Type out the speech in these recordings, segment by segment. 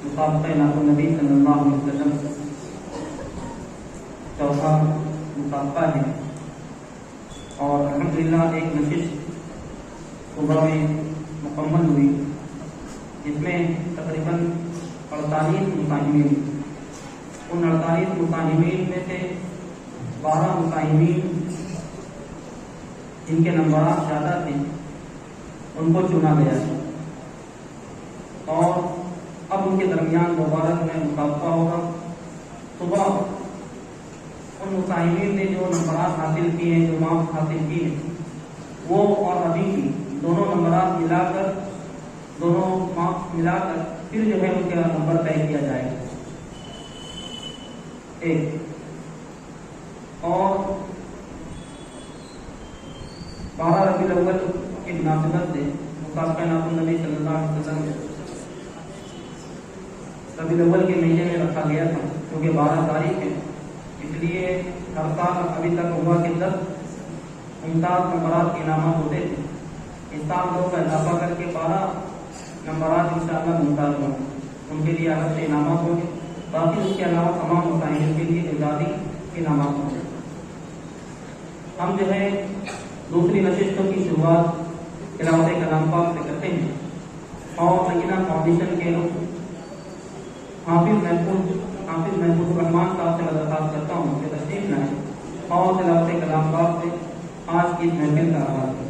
मुसाफ़ा नबी सल्लल्लाहु अलैहि वसल्लम चौथा मुसाफ़ा है और अल्हम्दुलिल्लाह एक नशिस्त सुबह में मुकम्मल हुई, जिसमें तकरीबन 48 मुसाहिमीन, उन 48 मुसाहिमीन में से 12 मुसाहिमीन जिनके नंबर ज़्यादा थे उनको चुना गया और अब उनके दरमियान दोबारा में मुकाबला होगा। सुबह उन मुसाहिमीन ने जो नंबरात हासिल किए हैं, जो मार्क्स हासिल किए हैं, वो और अभी की दोनों नंबरात मिलाकर, दोनों मार्क्स मिलाकर फिर जो है उनका नंबर तय किया जाएगा। एक और 12 रबीउल अव्वल की मुनासिबत से मुसाफ़ा नबी सल्लल्लाहु अलैहि वसल्लम रबीउल अव्वल के महीने में रखा गया था, क्योंकि 12 तारीख है, इसलिए हर साल अभी तक हुआ कि 10 मुमताज़ नंबरात के इनामात होते थे। इस साल 2 का इजाफा करके 12 नंबरात इंशाअल्लाह मुमताज़ होंगे, उनके लिए अलग से इनामात होंगे। बाकी उसके अलावा तमाम मुसाहिमीन के लिए इजाज़ी इनामात होंगे। हम जो है दूसरी नशिस्तों की शुरुआत तिलावत कलाम पाक से करते हैं और लकीना फाउंडेशन के हाफिज महफूज रहमान साहब से दरख्वास्त करता हूँ कि तशरीफ लाएं और तिलावत कलाम पाक से आज की महफिल का आगाज़ है।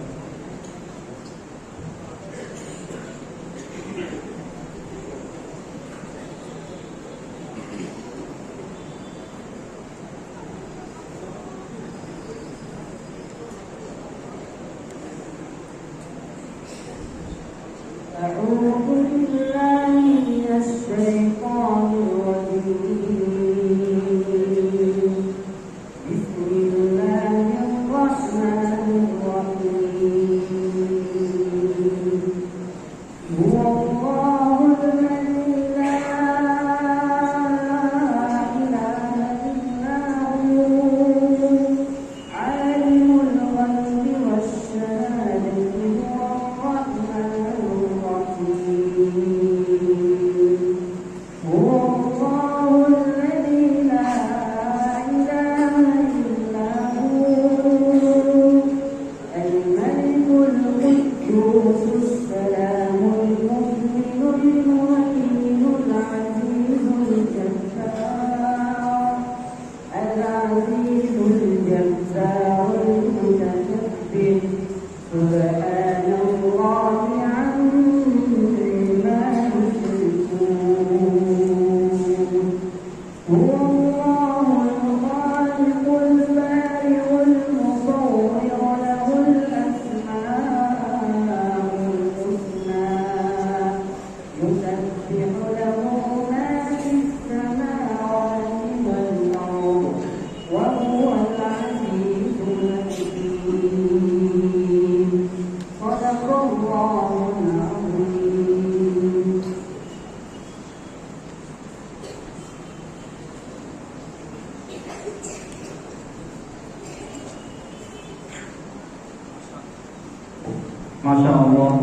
माशाअल्लाह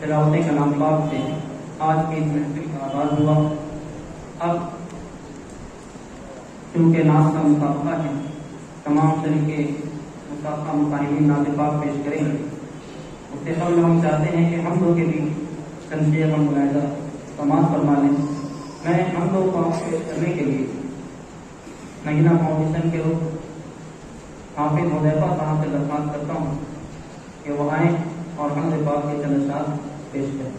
तिलावत कलाम पाक से आज की इस महफिल का आगाज़ हुआ। अब क्योंकि नाज का मुसाफ़ा है, तमाम तरीके मुसाफ़ा मुसाहिमीन नाज़ पाक पेश करेंगे। उससे पहले हम चाहते हैं कि हम लोग के भी तनसीह का मुलाहिज़ा समाज फरमा लें। मैं हम लोग को पेश करने के लिए नगीना फाउंडेशन के हाफिज हुज़ैफा साहब से दरख्वास्त करता हूँ कि वो आएँ और हम पाक के चंद अशआर पेश करें।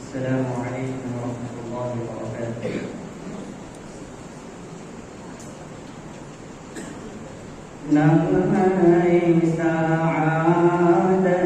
अस्सलामु अलैकुम वरहमतुल्लाहि वबरकातुहू। नग़्मे सआदत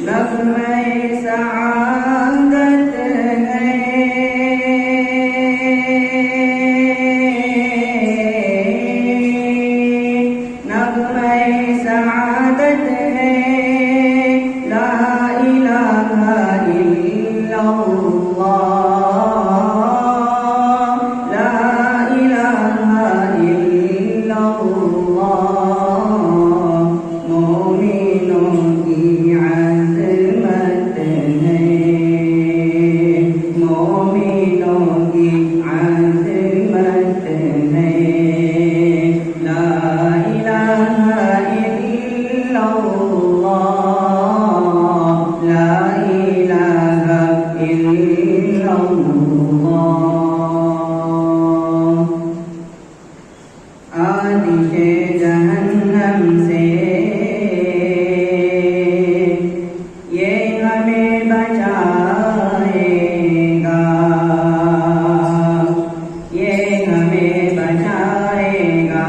नग़्मे सआदत है मोमिनों की आज़मत है। ला इलाहा इल्लल्लाह, ला इलाहा इल्लल्लाह। आतिशे जहन्नम से ये हमें बचाएगा, ये हमें बचाएगा।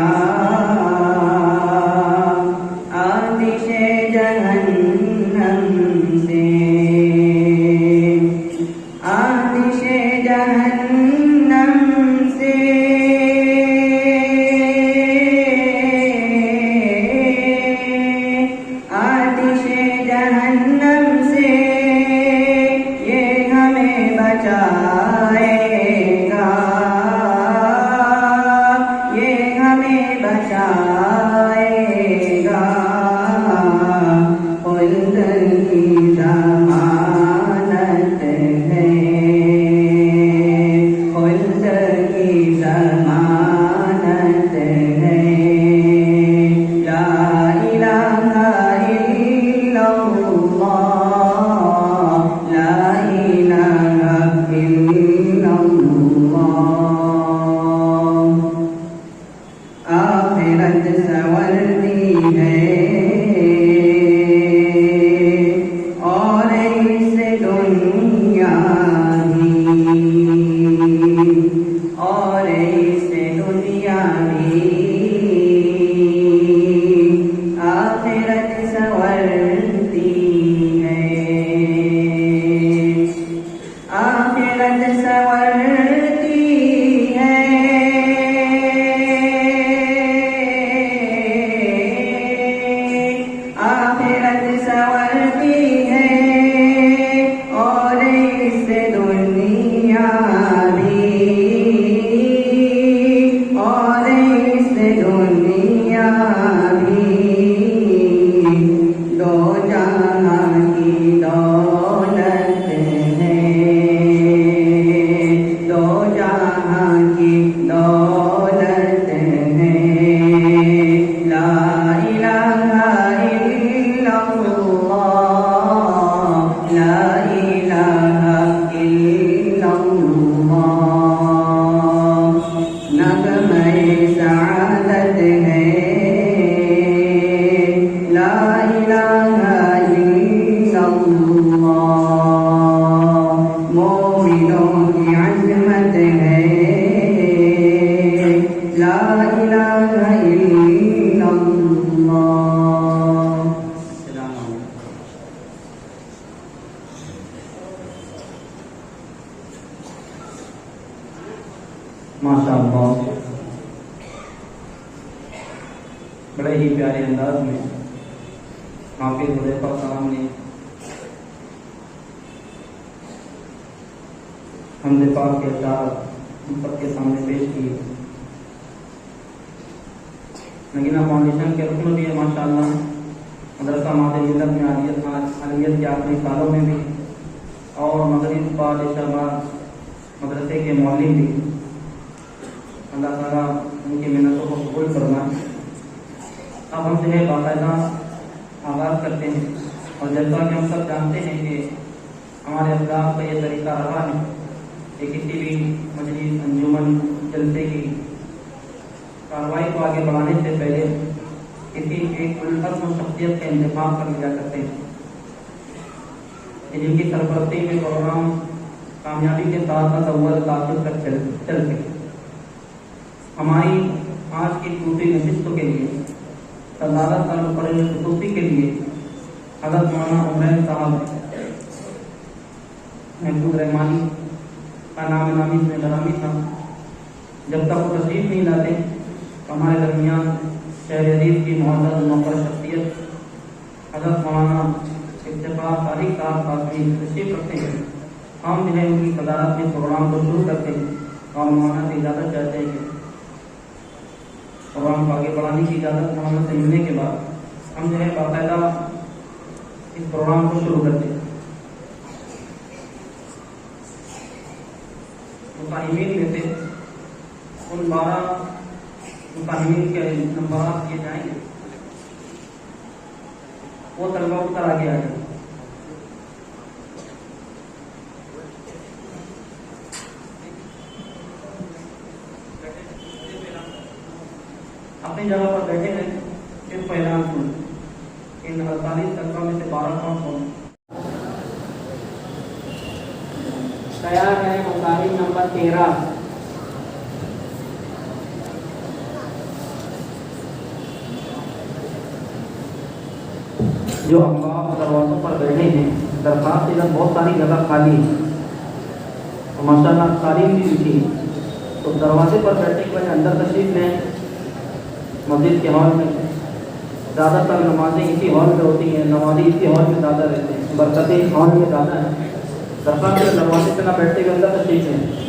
आतिशे जहन्नम से, आतिशे जहन्नम से। आतिशे जहन्नम से ये हमें बचाएगा, ये हमें बचाएगा। खुल्द की ज़मानत है, खुल्द की ज़मानत है। ला इलाहा इल्लल्लाह, ला इलाहा इल्लल्लाह। आखिरत संवरती है और इस दुनिया भी, और इस दुनिया भी। आखिरत संवरती है, आखिरत संवरती है। आखिरत संवरती है और इस दुनिया भी, और इस दुनिया भी। दो जहां की दौलत है, दो जहां की दौलत है। ला इलाहा इल्लल्लाह, ला इलाहा इल्लल्लाह। नग़मे सआदत है, ला इलाहा इल्लल्लाह। मोमिनों की अज़मत है, ला इलाहा इल्लल्लाह। माशाअल्लाह, बड़े ही प्यारे अंदाज में हाफिज हुज़ैफा साहब ने हमद पाक के अशार हम सबके सामने पेश किए। नगीना फाउंडेशन के रुकन भी है माशाअल्लाह। मदरसा मादे मिलत में आलियत के आखिरी सालों में भी, और मगरिब बाद इशाबाद मदरसे के मौलिम भी। अल्लाह ताला उनकी मेहनतों को कबूल फरमाए। अब हम जो है बाकायदा आगाज़ करते हैं, और जैसा कि हम सब जानते हैं कि हमारे अफराद का ये तरीका रहा है कि किसी भी मजलिस, अंजुमन, जलसे की कार्रवाई को आगे बढ़ाने से पहले किसी एक उल्फत शख्सियत का इंतखाब कर लिया करते हैं, जिनकी सरपरस्ती में प्रोग्राम कामयाबी के साथ साथ अव्वल ताक़िब तक चल सके। हमारी आज की दूसरी नशिस्त के लिए सदारत और खसूसी के लिए हज़रत मौलाना उमैर साहब महमूद रहमानी का नाम नामी में दरामी था। जब तक वो तशरीफ नहीं लाते तो हमारे दरमियान शहर अजीज की मुअज़्ज़ज़ नौकर शख्सियत हज़रत मौलाना इफ्तिखार तारिक साहब कासमी तशरीफ रखते हैं। हम जो है उनकी सदारत में प्रोग्राम को शुरू करते हैं और मौलाना से इजाज़त चाहते हैं कि प्रोग्राम को आगे बढ़ाने की इजाज़त मौलाना से मिलने के बाद हम जो है बाकायदा इस प्रोग्राम को शुरू करते हैं। मुताहिमीन में से उन 12 मुताहिमीन के नंबर किए जाएंगे, वो तलबा ऊपर आगे आ जाए। अपनी जगह पर बैठे हैं, सिर्फ ऐलान सुन। इन 48 तलबा में से 12 कौन? तैयार है मुताहिम नंबर 13। जो अहबाब दरवाज़ों पर बैठे हैं, दरखास्त इधर बहुत सारी जगह खाली है और माशाल्लाह तारीफ भी लिखी है, तो दरवाजे पर बैठने के बाद अंदर तशरीफ लें। मस्जिद के हॉल में ज़्यादातर नमाजें इसी हॉल में होती हैं, नमाजी इसी हॉल में ज़्यादा रहते हैं, बरकतें हॉल में ज़्यादा है। दरखास्त के दरवाजे पर ना बैठते हुए अंदर तशरीफ लें।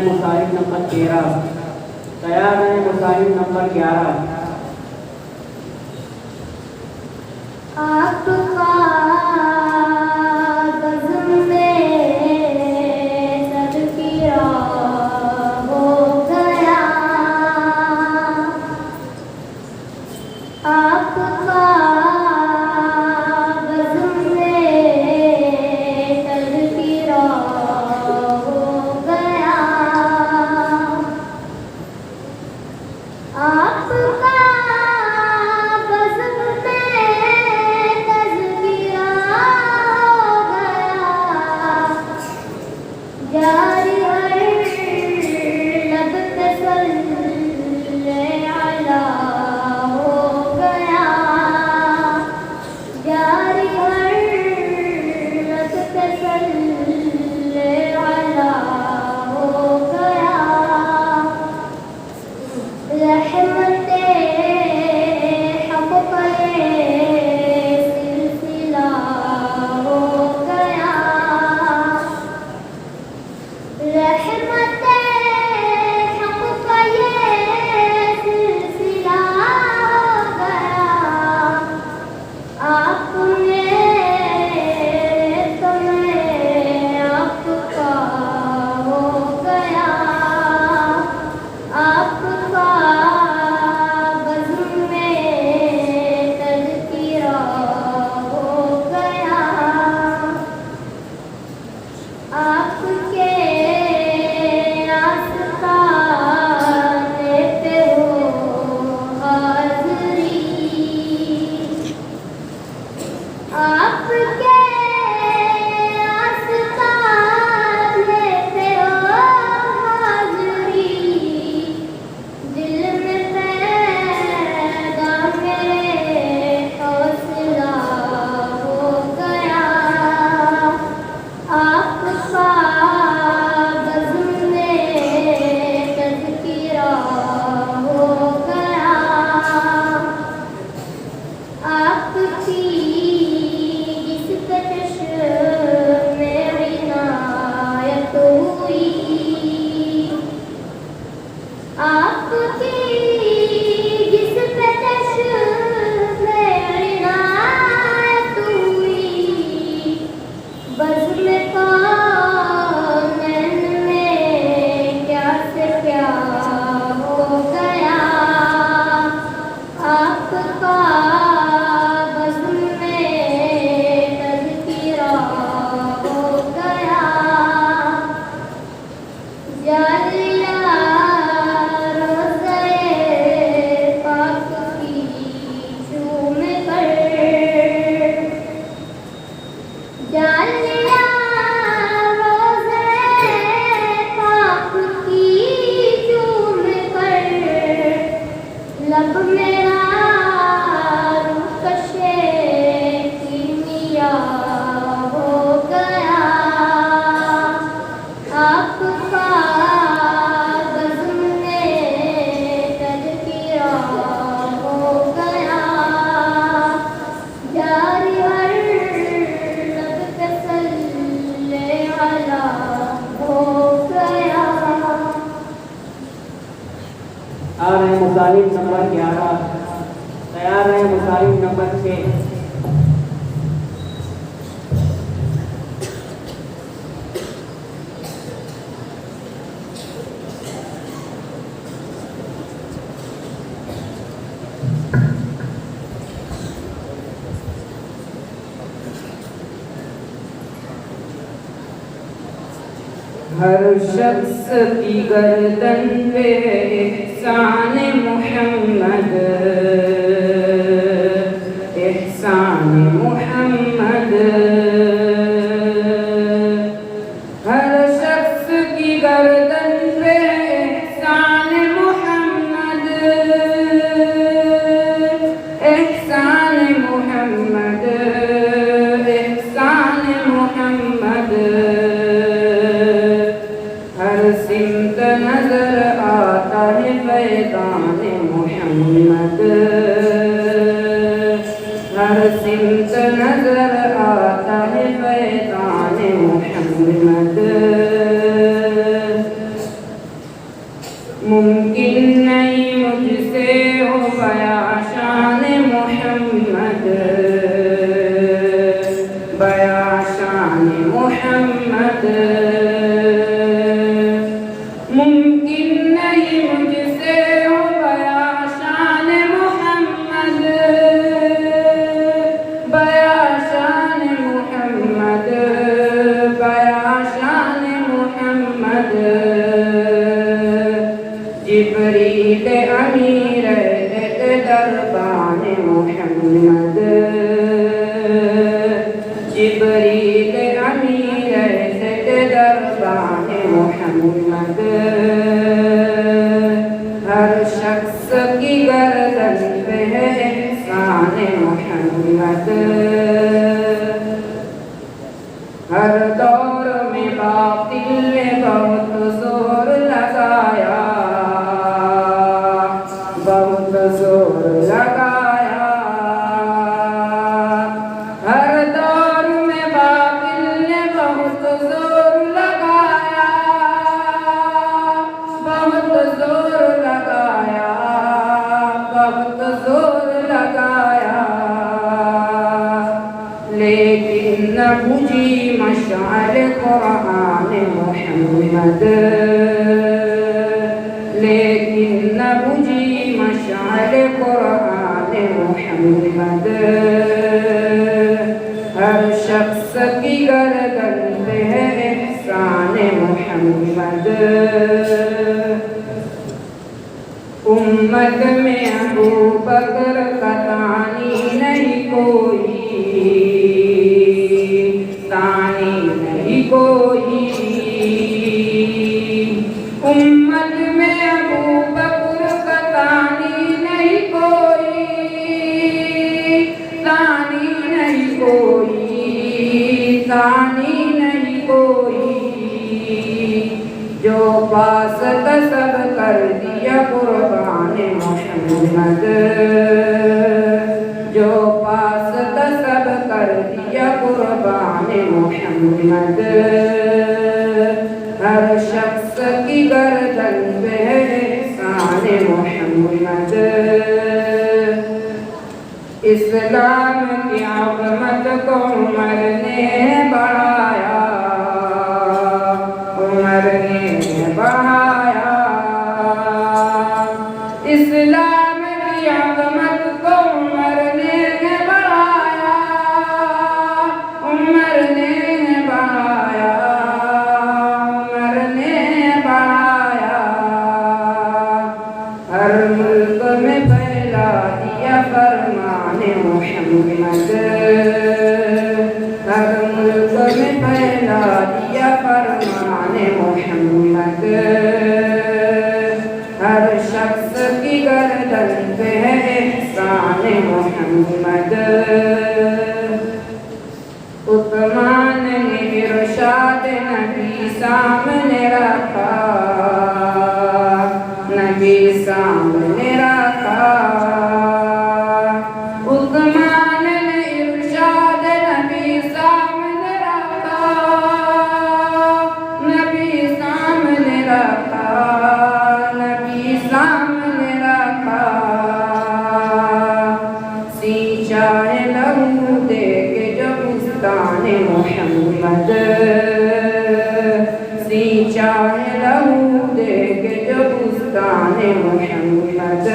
मुसाहिब नंबर 13। तैयार है मुसाहिब नंबर 11। आपका बज़्म में तज़किरा हो गया, आपका बज़्म में तज़किरा हो गया, आपका बज़्म में तज़किरा हो गया, जारी हर लब पे सल्ले अला हो गया, जारी हर लब पे सल्ले अला हो गया, रहमते हक़ का ये सिलसिला हो गया, रहमते हक़ का ये सिलसिला हो गया, आपने तुम्हें आपका हो गया, आपका बज़्म में तज़किरा हो गया, आपके आस्ताने पे हो हाज़री, आपके आस्ताने पे हो हाज़री, दिल में पैदा मेरे हौसला हो गया, आपका बज़्म में तज़किरा हो गया, आपकी जिस पे चश्मे इनायत हुई, आपकी जिस पे चश्मे इनायत हुई, बज़्म कौनैन में क्या से क्या हो गया, आपका बज़्म में तज़किरा हो गया, जालिया रोज़े पाक की चूम कर, जालिया रोज़े पाक की चूम कर, लब मेरा रुकशे कीमिया हो गया, आपका बज़्म में तज़किरा हो गया, जारी हर लब पे सल्ले अला हो गया। आ रहे मुसाहिब नंबर 11। तैयार है मुसाहिब नंबर 6। हर शख्स की गर्दन पे एहसान मोहम्मद, एहसान मोहम्मद, हर शख्स की गर्दन पे एहसान मोहम्मद, एहसान मोहम्मद, एहसान मोहम्मद, हर सिमत नजर आता है फैज़ान मोहम्मद, हर सिमत नजर आता है फैज़ान मोहम्मद, मोहम्मद मुमकिन नहीं मुझसे हो बया शान मोहम्मद बया शान मोहम्मद बया शान मोहम्मद जिब्रील अमीर दरबान मोहम्मद जिब्रील अमीर दरबान मोहम्मद हर शख्स की गर्दन पे है एहसान मोहम्मद हर दौर में बातिल ने बहुत जोर लगाया बहुत जोर लगाया हर दौर में बातिल ने बहुत जोर लगाया बहुत जोर लगाया बहुत जोर लगाया लेकिन न बुझी मशाल कुरान मोहम्मद लेकिन न बुझी मशाल कुरान मोहम्मद हर शख्स की गर्दन पे है एहसान मोहम्मद उम्मत में अबू बकर का तानी नहीं कोई तानी नहीं कोई उम्मत में अबू बकर का तानी नहीं कोई तानी नहीं कोई तानी नहीं कोई जो पास सब कर दिया कुर्बान मोहम्मद जो पास सब कर दिया कुर्बान मोहम्मद हर शख्स की गर्दन पे है एहसान मोहम्मद इस्लाम की अज़मत को उमर ने बढ़ाया उमर ने बढ़ाया इस्लाम की अज़मत को उमर ने बढ़ाया उमर ने बढ़ाया उमर ने बढ़ाया हर मुल्क में फैला दिया फरमान मोहम्मद हर मुल्क में फैला दिया फरमान मोहम्मद हर शख्स की गर्दन पे है एहसान मोहम्मद उस्मान ने इरशाद नबी सामने रखा नबी सामने रखा उस्मान ने इरशाद नबी सामने रखा नबी सामने रखा नबी सामने रखा सींचा है लहू दे के जो बुस्तान मोहम्मद सींचा है लहू दे के जो बुस्तान मोहम्मद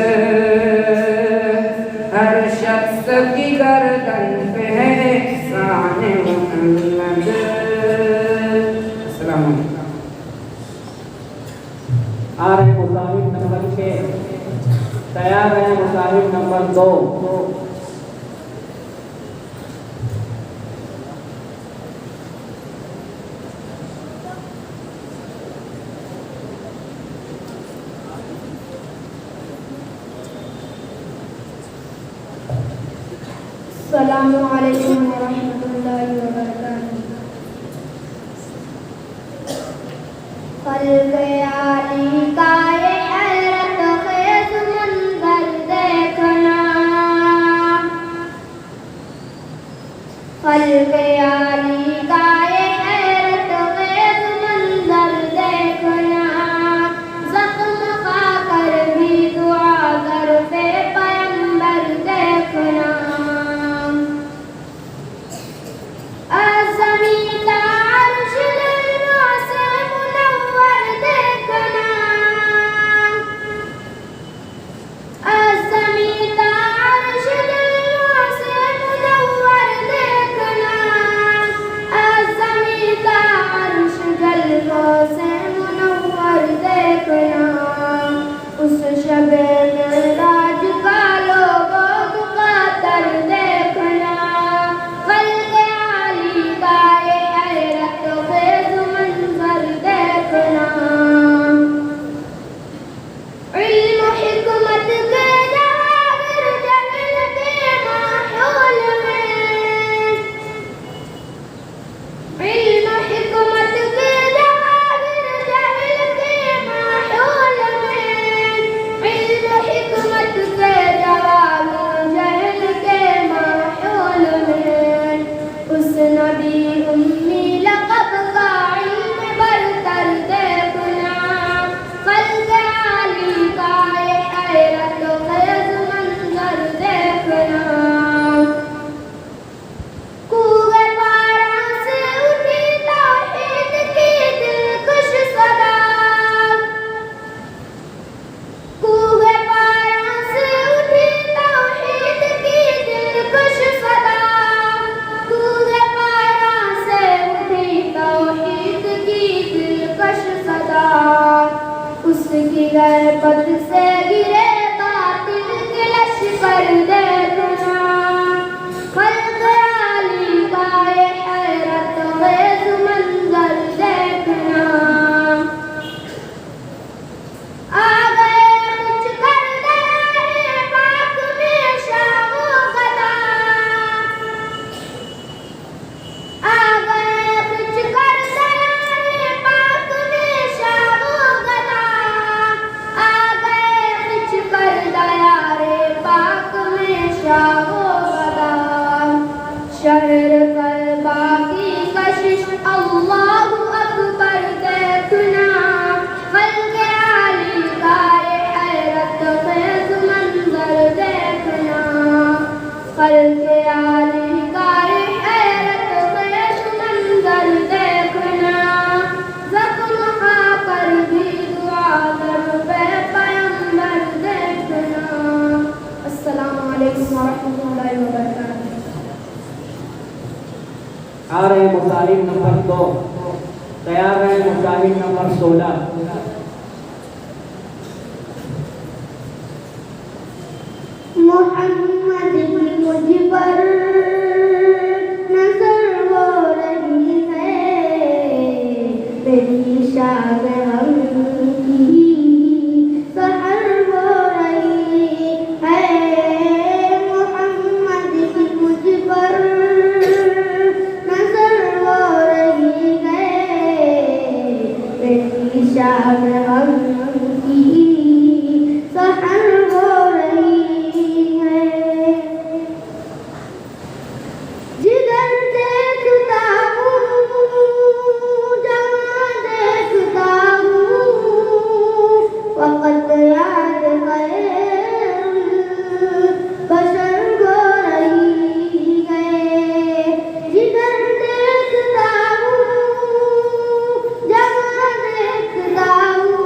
हर शख्स की गर्दन पे है एहसान मोहम्मद अस्सलाम वालेकुम आ रहे मुसाहिब नंबर 6 तैयार है मुसाहिब नंबर 2 अस्सलामु अलैकुम व रहमतुल्लाहि व बरकातुहू खल्क़ आली का ये हैरत ख़ेज़ मंज़र देखना खल्क़ आली का ये हैरत ख़ेज़ मंज़र देखना ज़ख्म खाकर भी दुआ करते पैगंबर देखना ज़मीन का अर्श गए पद से गिरे बातिल के लश्कर देखना खल्क़ आली का ये हैरत खेज़ मंज़र देखना आ गए कुछ कर दे पाक में शाम गदा आ गए कुछ कर दे पाक में शाम गदा आ गए कुछ कर दया रे पाक में शाम गदा शहर कल्बा की कशिश अल्लाहु अकबर देखना खल्क़ आली का ये हैरत खेज़ मंज़र देखना खल्क़ आली का ये हैरत खेज़ मंज़र देखना ज़ख्म खाकर भी दुआ दर पैगंबर देखना। अस्सलामु अलैकुम व रहमतुल्लाहि व बरकातहू। आ रहे मुसालिम नंबर 2, तैयार रहे मुसालिम नंबर 16। मोहम्मद की मुझ पर नजर हो रही है तेरी शान हम की सहर हो रही है मोहम्मद की मुझ पर नजर हो रही है तेरी शान हम की सहर हो रही है जिधर देखता हूँ जहाँ देखता हूँ वक़्त याद है बशर हो रही है जिधर देखता हूँ जहाँ देखता हूँ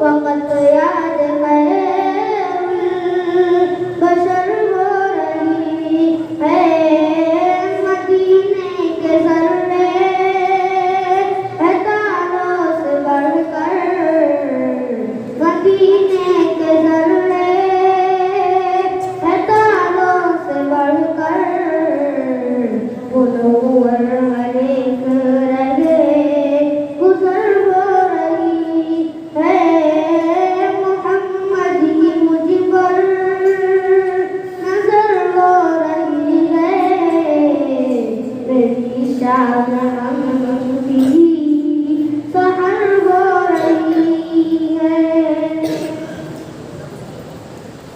वक़्त याद है बशर हो रही है मदीने के ज़र्रे है तारों से बढ़कर मदीने के ज़र्रे है तारों से बढ़कर गुनोहर हर एक रहे गुज़र हो रही है मोहम्मद की मुझ पर नजर हो रही है मेरी शान हम की सहर हो रही है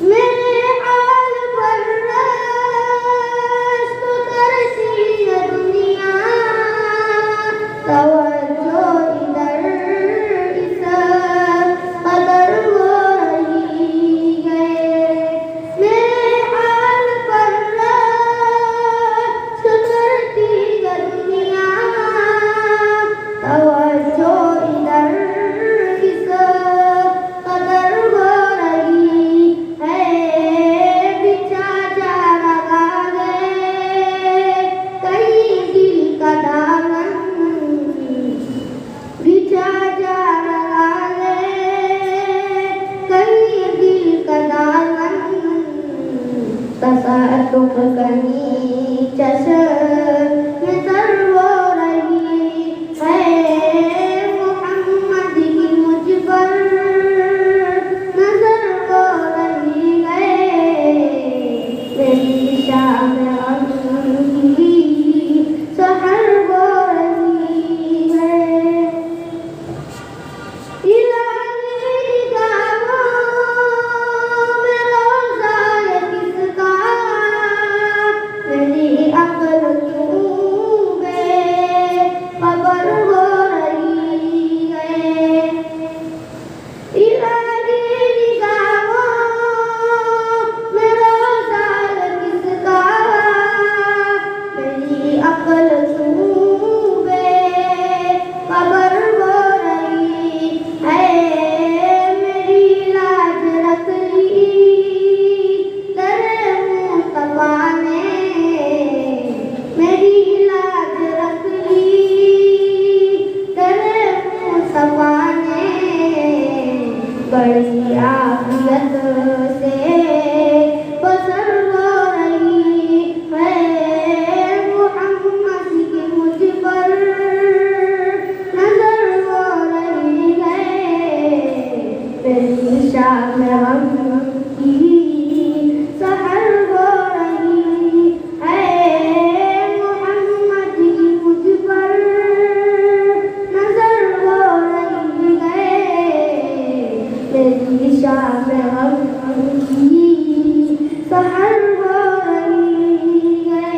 मेरे हाल पर रश्क करती है दुनिया तवज्जो इधर इस कदर हो रही है मेरे हाल पर रश्क करती है दुनिया तवज्जो इधर इस कदर हो रही है बिछा जा रहा है कहीं दिल का दामन बिछा जा रहा है कहीं दिल का दामन तसादुक कहीं चश्म में तर हो रही है मोहम्मद की मुझ पर नजर हो रही है मेरी शान हम की सहर हो रही है इलाही निगाहों में रोज़ा ये किसका बड़ी आफियत से बसर हो रही है मोहम्मद की मुझ पर नजर हो रही है मेरी शाम हम की सहर हो रही है मोहम्मद की मुझ पर नजर हो रही है मेरी शाम हम की सहर हो रही है।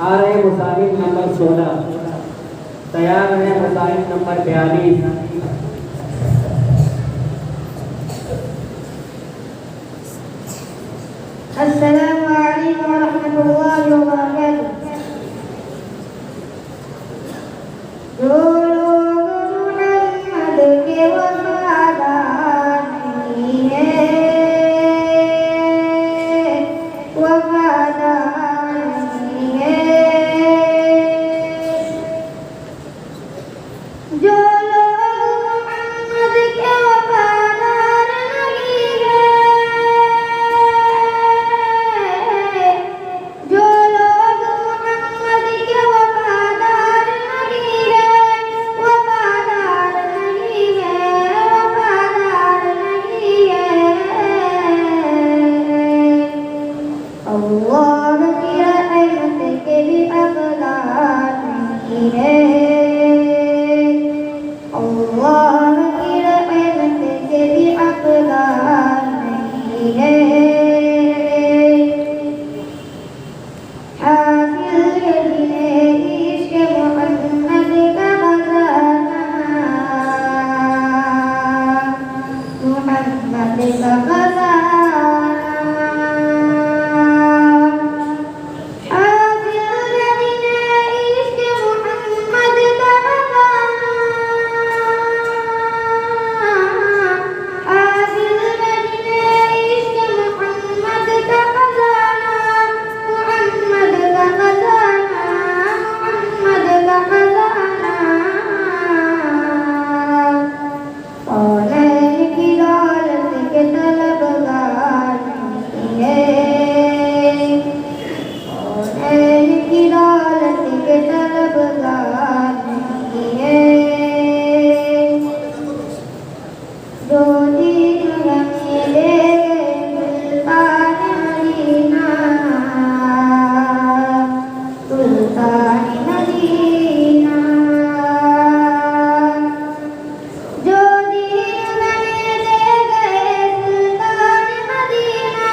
आ रहे मुसाहिब नंबर 16, तैयार है मुसाहिब नंबर 42। अस्सलामु अलैकुम वरहमतुल्लाहि वबरकातुह। जो लोग मोहम्मद के वफादार नहीं है, वफादार नहीं है, जो लोग मोहम्मद के वफादार नहीं है, जो लोग मोहम्मद के वफादार नहीं है, वफादार नहीं है, वफादार नहीं है, अल्लाह की रहमत के भी हकदार नहीं है, अल्लाह की रहमत के भी हकदार नहीं है। हाफिज़ है जिन्हें इश्क़ मोहम्मद का खजाना, मोहम्मद का खजाना। हाफिज़ है जिन्हें इश्क़ मोहम्मद का खजाना, हाफिज़ है जिन्हें इश्क़ मोहम्मद का खजाना, मोहम्मद का खजाना, मोहम्मद का खजाना। कौनैन की दौलत के तलबगार नहीं है, कौनैन की दौलत के तलबगार नहीं है, जो चीज़ हमें दे सुल्तान मदीना, सुल्तान मदीना, जो दीन हमें दे गए सुल्तान मदीना,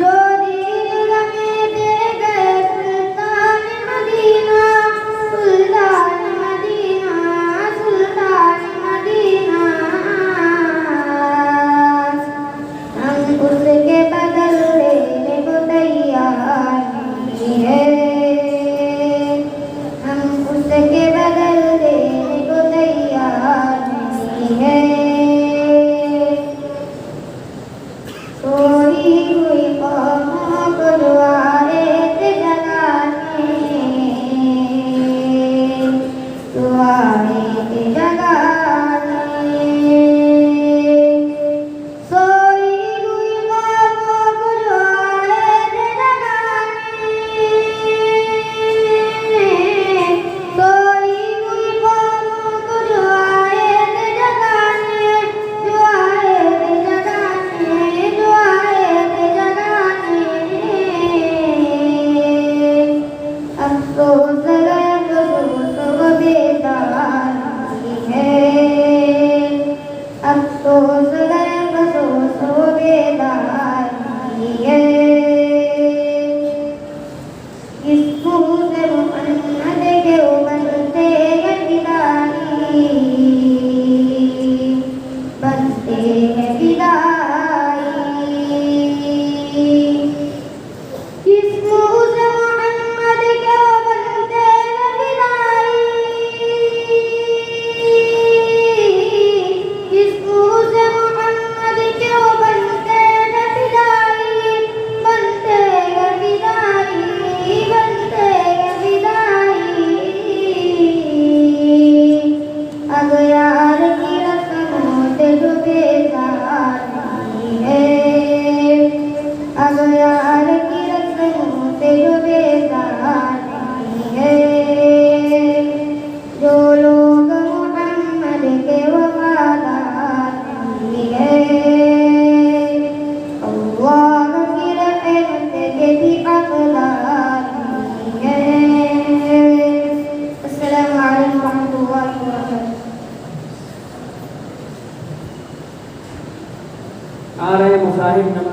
जो दीन हमें दे गए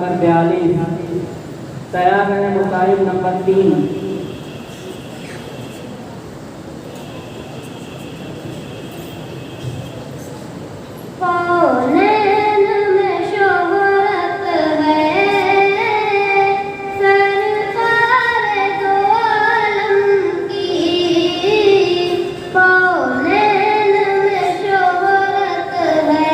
नंबर 42 तैयार है मुसाहिब नंबर 3। कौनैन में शोहरत है सरकार दो आलम की। कौनैन में शोहरत है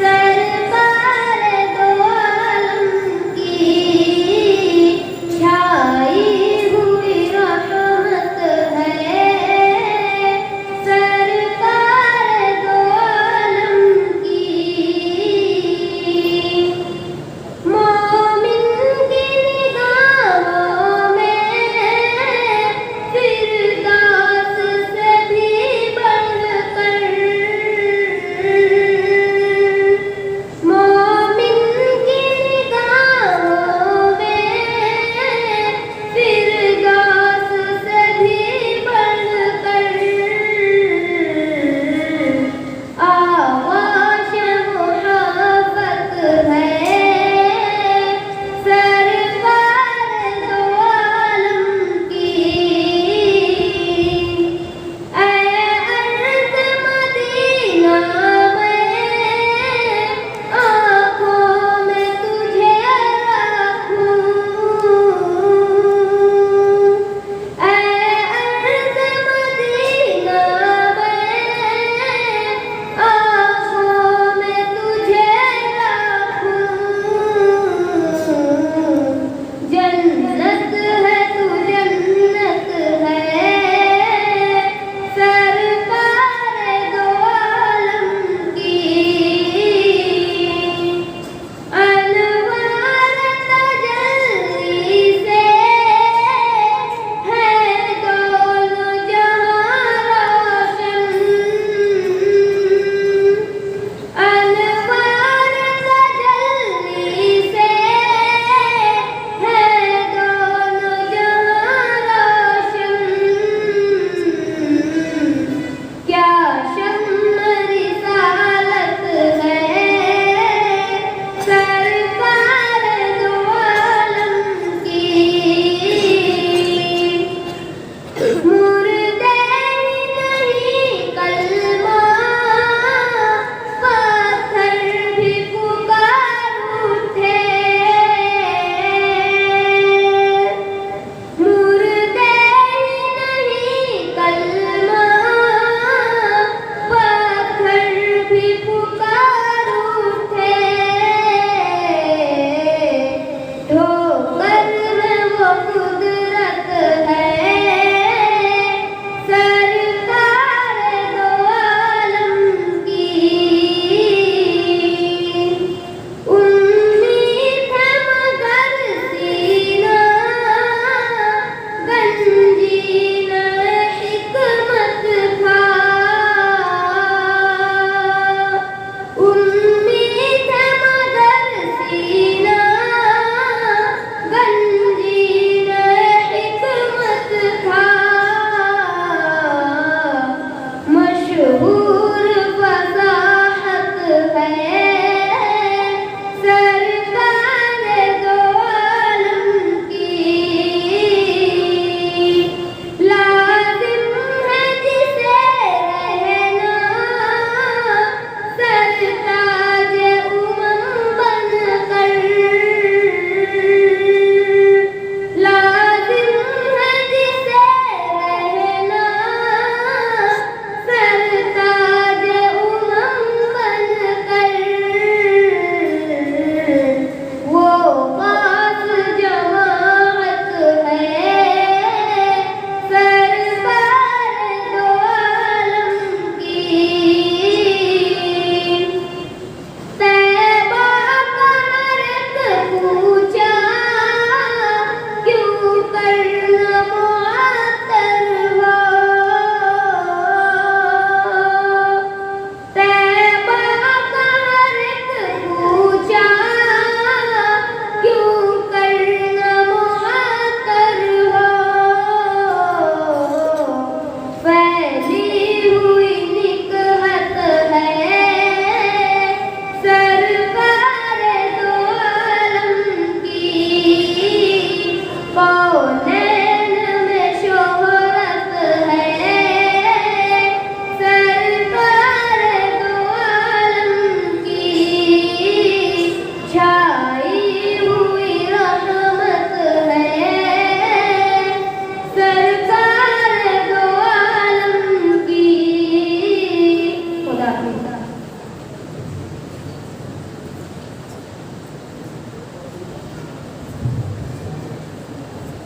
सरकार दो आलम की। छा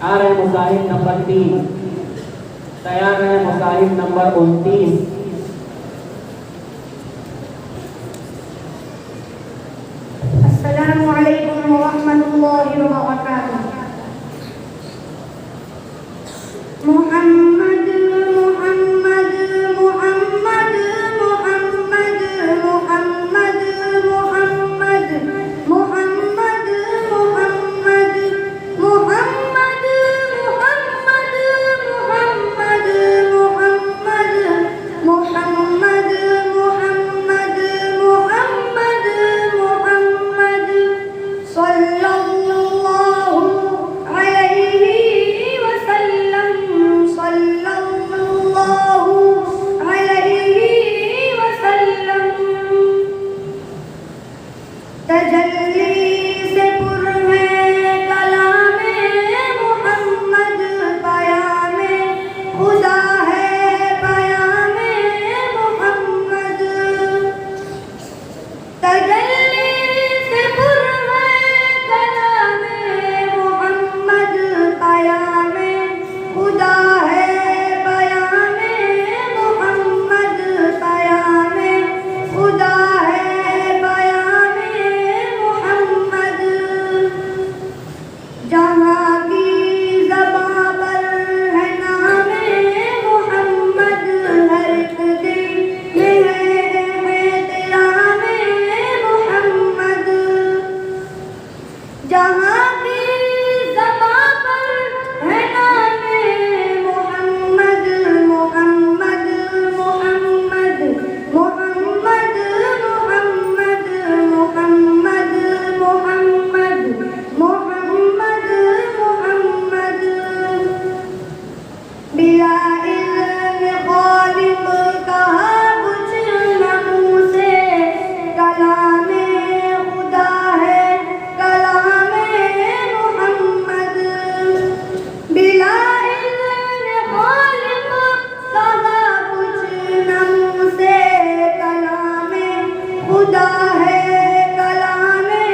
आ रहे मुसाहिब नंबर 3, तैयार है मुसाहिब नंबर 29। अस्सलामु अलैकुम व रहमतुल्लाहि व बरकातुहू। मुहम्मद मुहम्मद मुहम्मद मुहम्मद मुहम्मद मुहम्मद मुहम्मद मुहम्मद मुहम्मद मुहम्मद मुहम्मद मुहम्मद मुहम्मद मुहम्मद सल्लल्लाहु अलैहि वसल्लम सल्लल्लाहु अलैहि वसल्लम। तजल्ली से पुर है कलामे मुहम्मद, पयामे खुदा है पयामे मुहम्मद। तजल्ली से पुर है कलामे मुहम्मद, पयामे खुदा है पयामे मुहम्मद, पयामे खुदा है पयामे मुहम्मद। जहाँ की ज़बां पर है नामे मुहम्मद, हर एक दिल में है एहतरामे मुहम्मद। जहाँ की ज़बां पर है नामे मुहम्मद, मुहम्मद मुहम्मद मुहम्मद मुहम्मद मुहम्मद मुहम्मद मुहम्मद मुहम्मद। बिला इल्म खालिक कहा कुछ न मुँह से, कलामे खुदा है कलामे मुहम्मद। बिला इल्म खालिक कहा कुछ न मुँह से, कलामे खुदा है कलामे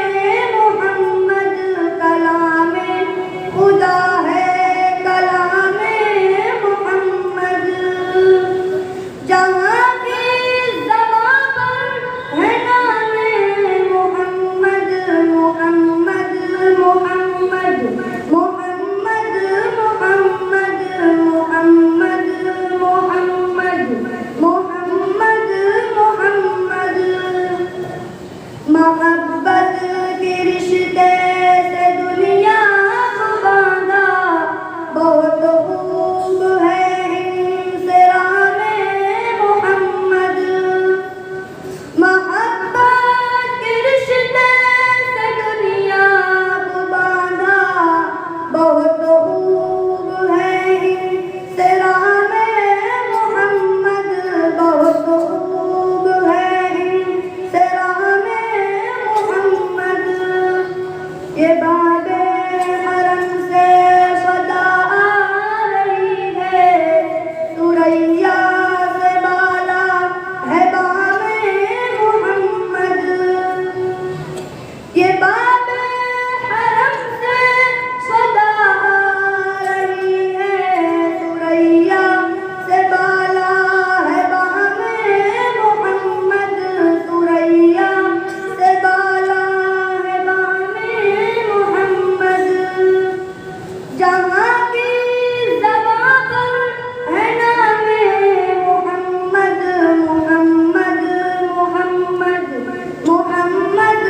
मुहम्मद, कलामे खुदा है कलामे मुहम्मद। जहाँ की ज़बां पर है नामे मुहम्मद, मुहम्मद मुहम्मद मुहम्मद मुहम्मद मुहम्मद मुहम्मद मुहम्मद मुहम्मद। मोहब्बत के रिश्ते से दुनिया को बांधा, बहुत खूब है इंसरामे मुहम्मद। मोहब्बत के रिश्ते से दुनिया को बांधा, बहुत खूब है इंसरामे मुहम्मद, बहुत खूब है इंसरामे मुहम्मद। ये बाबे हरम से सदा आ रही है, सुरैया से बाला है बामे मुहम्मद। ये बाबे हरम से सदा आ रही है, सुरैया से बाला है बामे मुहम्मद, सुरैया से बाला है बामे मुहम्मद। जहाँ की ज़बां पर है नामे मुहम्मद, मुहम्मद मुहम्मद मुहम्मद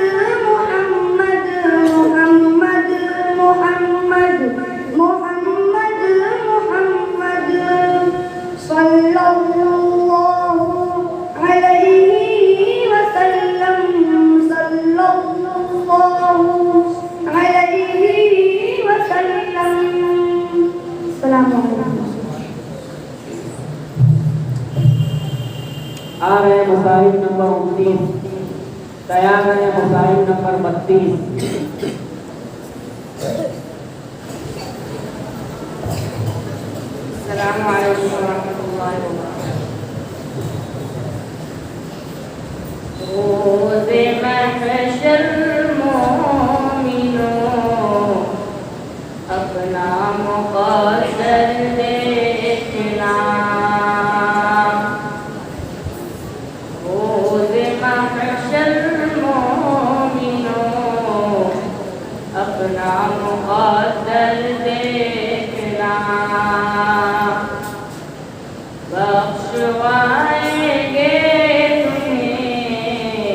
मुहम्मद मुहम्मद मुहम्मद मुहम्मद मुहम्मद सल्लल्लाहु अलैहि वसल्लम सल्लल्लाहु अलैहि वसल्लम। अस्सलामु अलैकुम। आ रहे मुसाहिब नंबर 29, तैयार है मुसाहिब नंबर 32। अस्सलामु अलैकुम व रहमतुल्लाहि व बरकातुहू। रोज़े महशर मोमिनों अपना अपना मुक़द्दर देखना, बख्शवाएंगे तुम्हें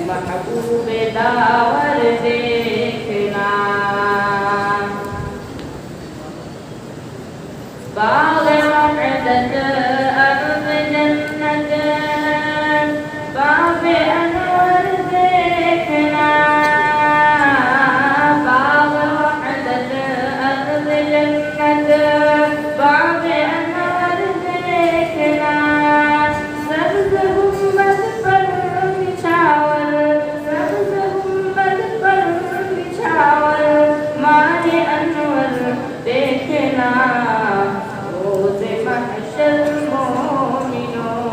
महबूब दावर देखना। बाग़ वहदत अर्ज़ जन्नत बाब अनवर देखना, बाग़ वहदत अर्ज़ जन्नत बाब अनवर देखना। सब्ज़ गुंबद पर निछावर, सब्ज़ गुंबद पर निछावर माहे अनवर देखना। रोज़े महशर मोमिनों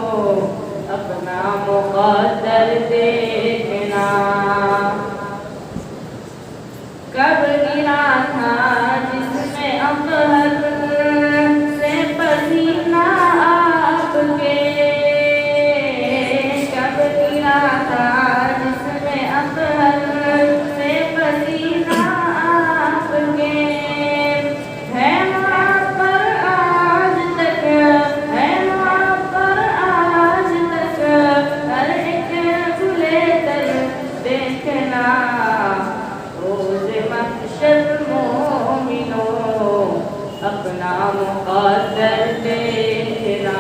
अपना मुक़द्दर देखना। कब गिरा था जिसमें अक़हर से पसीना आपके, कब गिरा था जिसमें अक़हर से पसीना आपके। है वहाँ पर आज तक, है वहाँ पर आज तक हर एक गुलेतर देखना। रोज़े महशर मोमिनों अपना मुक़द्दर देखना।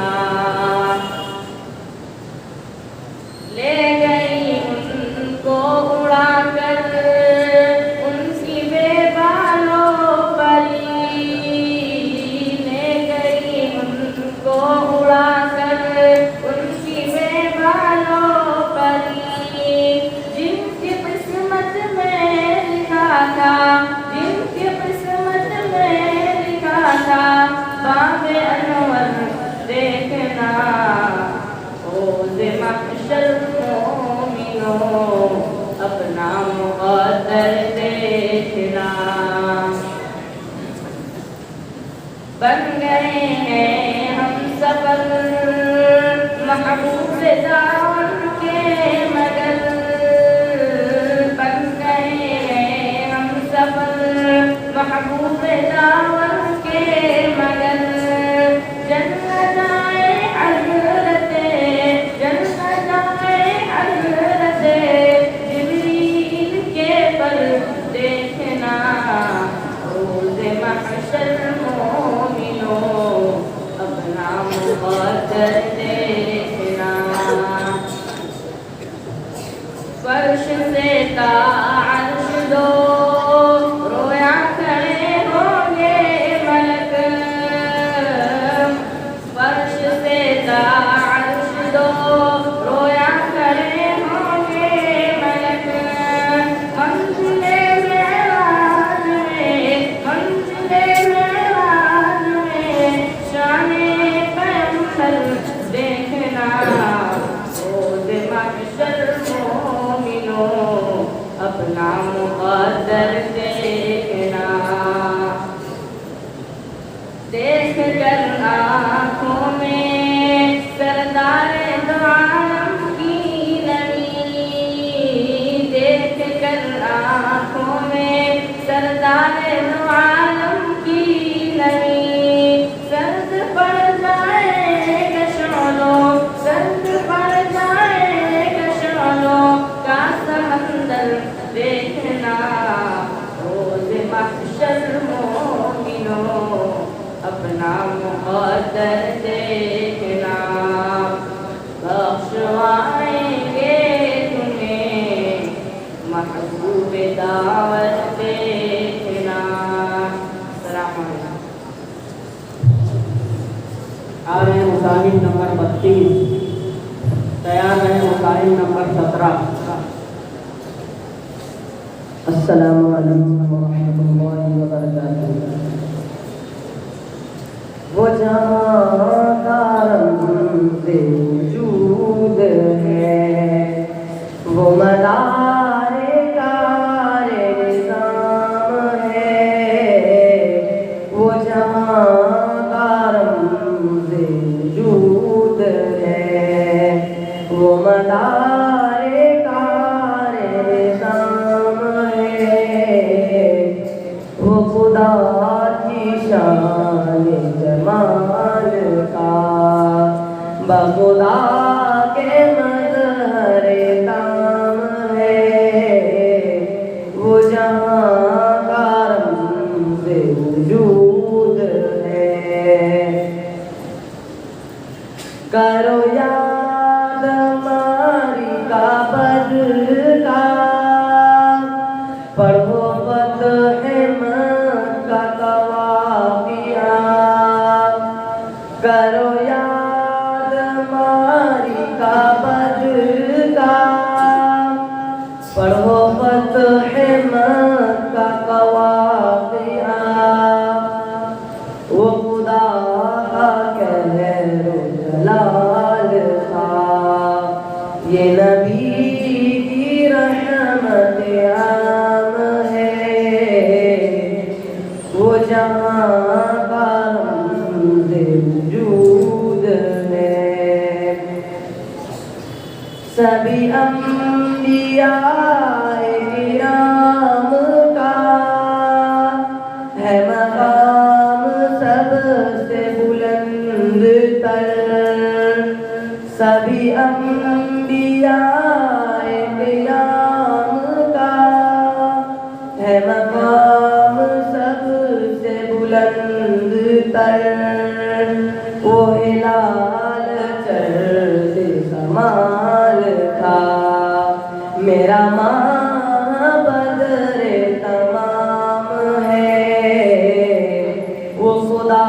ले गई उनको उड़ाकर उनकी बेबालों परी, ले गई उनको उड़ाकर उनकी बेबालों परी। जिनकी किस्मत में लिखा था, जिनकी किस्मत में लिखा था बाब अनवर देखना। रोज़े महशर मोमिनों अपना मुक़द्दर देखना। बन गए हैं हम सफर महबूब दावर के मगर, बन गए हैं हम सफर महबूब दावर के मगर। जन्नत जाए हज़रते, जन्नत जाए हज़रते जिब्रील के पर देखना। रोज़े महशर मोमिनों अपना मुक़द्दर देखना। फर्श से ताअर्श दो रोया खड़े होंगे मलक, फर्श से ताअर्श दो रोया खड़े होंगे मलक। मंज़िले मेराज में, मंज़िले मेराज में शाने पैगंबर देखना। रोज़े महशर मोमिनों अपना मुक़द्दर देखना। देख कर आँखों में सरदारे दो आलम की नमी, देख कर आँखों में सरदारे दो आलम की नमी। सर्द पड़ जाएगा शोलों, सर्द पड़ जाएगा शोलों का समंदर देखना। रोज़े महशर मोमिनों अपना मुक़द्दर देखना। बख्शवाएंगे तुम्हें महबूब दावर देखना। सलाम अलैकुम। आ रहे हैं मुसाहिब नंबर 32, तैयार रहे मुसाहिब नंबर 17। अस्सलामु अलैकुम वरहमतुल्लाहि वबरकातुहू। वो जहाँ का रंग-ए वजूद है, वो मदारे कारे निज़ाम है। वो जहाँ का रंग-ए वजूद है, वो मदारे कारे निज़ाम है। खुदा की शान जमाल का, बखुदा के मज़हर ताम है, वो जहाँ का रम्ज़ वजूद है। करो याद हमारी काबत का, पढ़ो फ़तह मक्का का वाक़िया। करो याद हमारी काबत का, पढ़ो फ़तह मक्का का वाक़िया। वो खुदा का कहरो जलाल था, ये नबी की रहमत आम है, वो जहाँ का रम्ज़े वजूद है। सभी अंबियाए किराम का है मकाम सबसे बुलंद तर, सभी अंबियाए किराम का है मकाम सबसे बुलंद तर। वो हिलाल चढ़ते कमाल था, मेरा माँ बदरे तमाम है, वो खुदा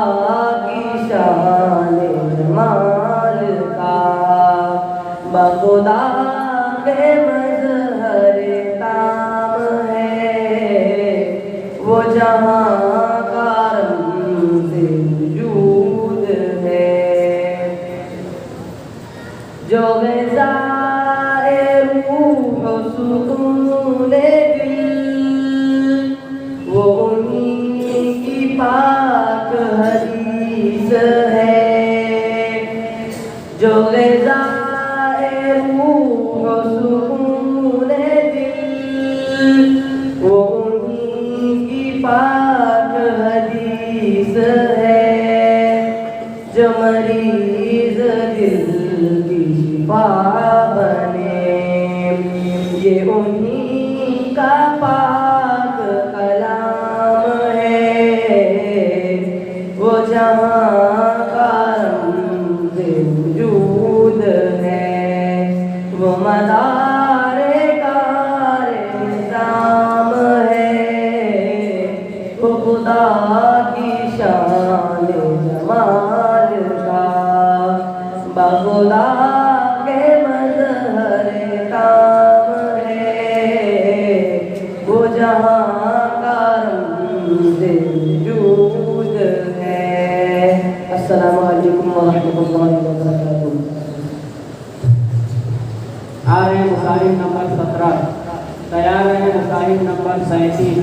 की शान जमाल का, बखुदा के मज़हर ताम है, वो जहाँ का रम्ज़े वजूद है। जो ग़िज़ाए रूह सुकूने दिल, वो उन्हीं की पाक हदीस है। जो ग़िज़ाए रूह सुकूने दिल, वो उन्हीं की पाक हदीस है। जो मरीज़ दिल की शिफा बने, ये उन्हीं का पाक कलाम है, वो जहाँ का रम्ज़े वजूद है, वो मदारे कार निज़ाम है, वो खुदा की शान जमाल का, बखुदा के मज़हर ताम है, वो जहाँ का रम्ज़े वजूद है। अस्सलामु अलैकुम व रहमतुल्लाहि व बरकातुहू। आ रहे हैं मुसाहिब नंबर 17, तैयार है मुसाहिब नंबर 37,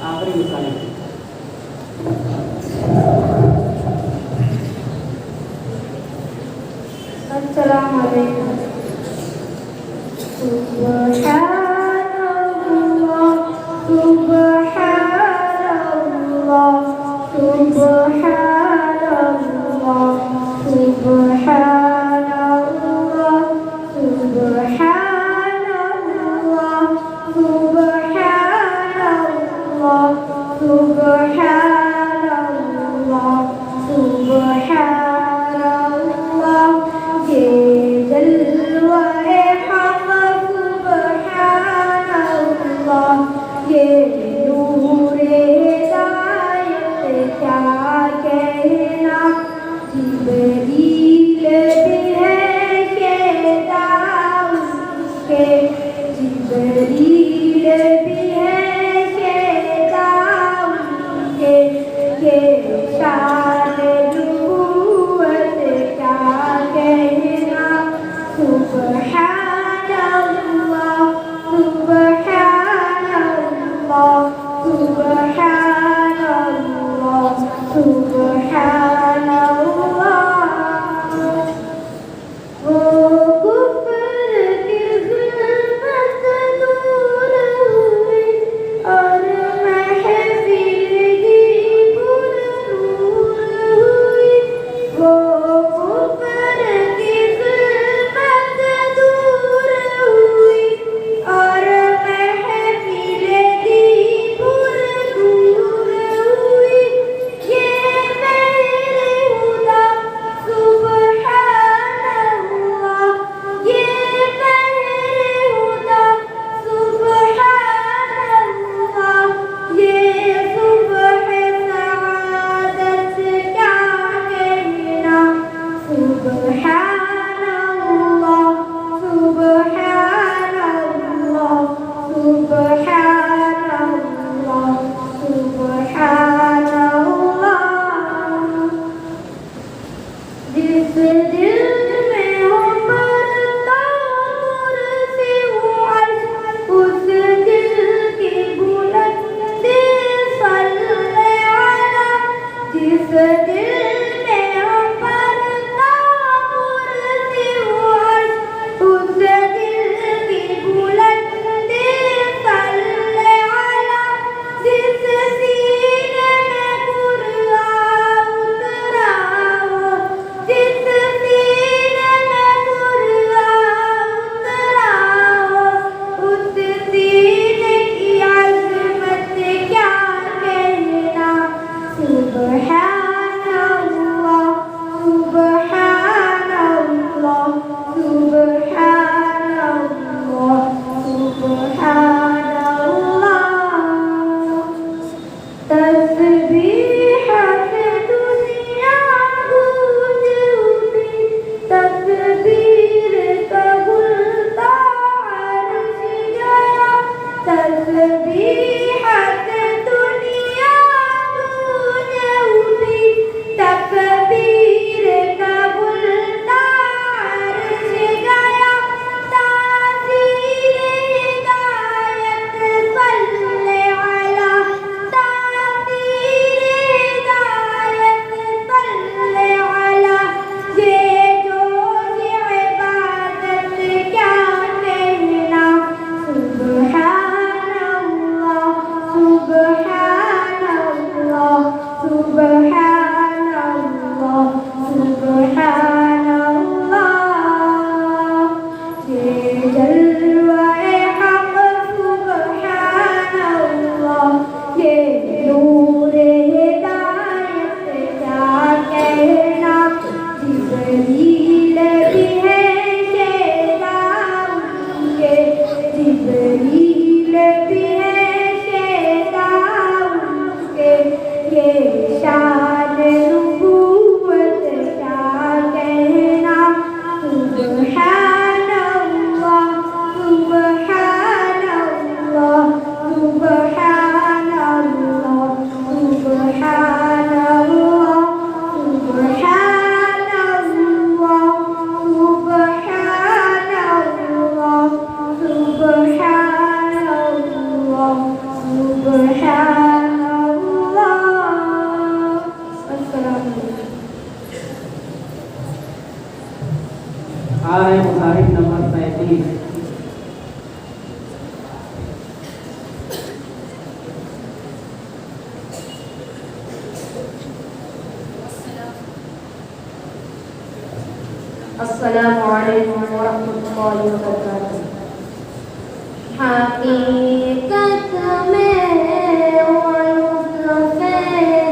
आखिरी मुसाहिब। अस्सलामु अलैकुम। सुब्हानल्लाह सुब्हानल्लाह सुब्हानल्लाह सुब्हानल्लाह सुब्हानल्लाह सुब्हानल्लाह अस्सलामु अलैकुम वरहमतुल्लाहि वबरकातुहू। हकीकत में वो लुत्फ़े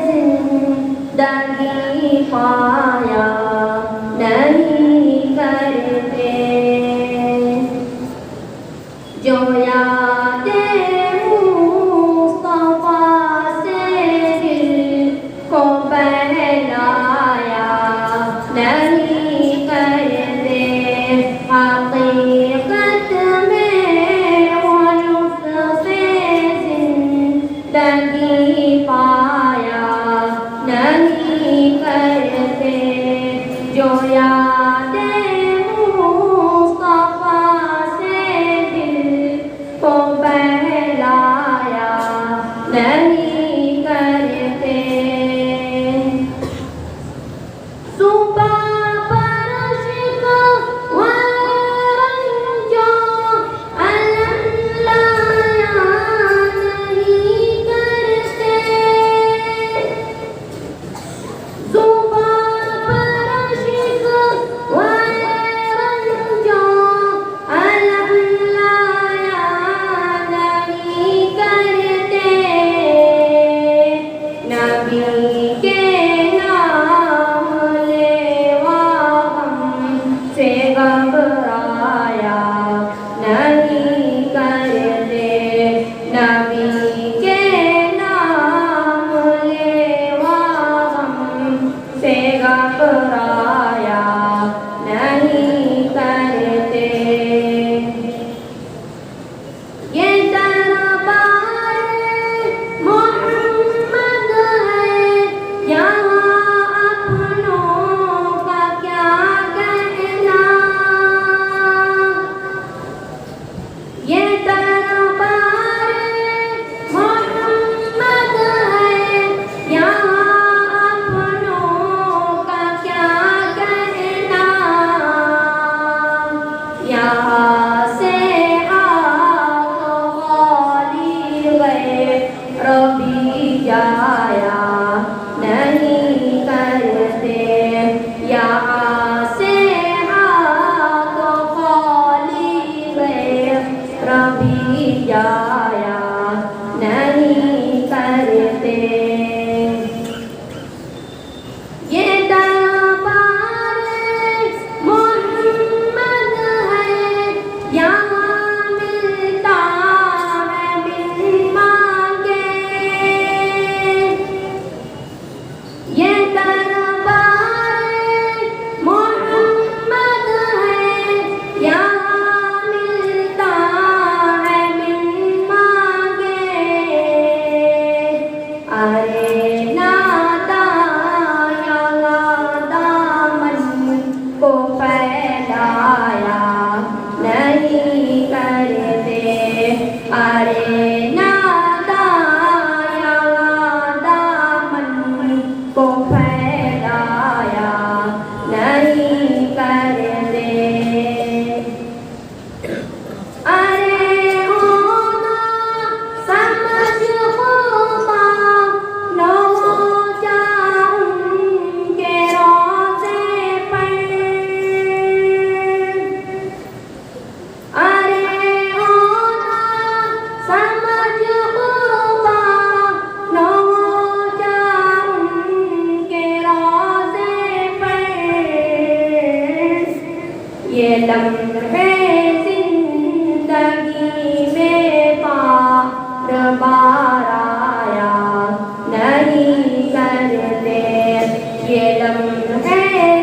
ज़िंदगी पाया नहीं करते, जो यादें मुस्तफ़ा से दिल को बहलाया नहीं करते। हकीकत में वो लुत्फ़े ज़िंदगी पाया नहीं करते, जो यादें मुस्तफ़ा से दिल को बहलाया नहीं करते। सुबह पर शिकवा रंजो अलम लाया नहीं करते, सुबह पर शिकवा रंजो अलम लाया नहीं करते। नबी के नाम लेवा हमसे घबराया नहीं करते, नबी के नाम लेवा हमसे घबराया नहीं करते। ये दरबार मोहम्मद है, यहाँ अपनों का क्या कहना। ये दरबार मोहम्मद है, यहाँ अपनों का क्या कहना। यहाँ से रबी जाया नहीं करते, यहाँ से हाथ खाली गए रबी जाया नहीं करते। ये दरबार मोहम्मद है, यहाँ मिलता है बिन मांगे। ये दरबार मोहम्मद है, यहाँ मिलता है बिन मांगे। अरे नादा यहाँ दामन को फैलाया नहीं करते, अरे नादा यहाँ दामन को फैलाया नहीं करते। अरे होना समझ खुदा न हो जाऊं के रोज़े पर। अरे होना समझ खुदा न हो जाऊं के रोज़े पर। ये लम्हे जिंदगी में बार बार आया नहीं करते, ये लम्हे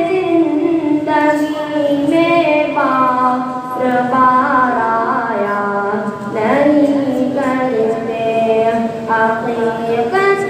जिंदगी में बार बार आया नहीं करते। हकीकत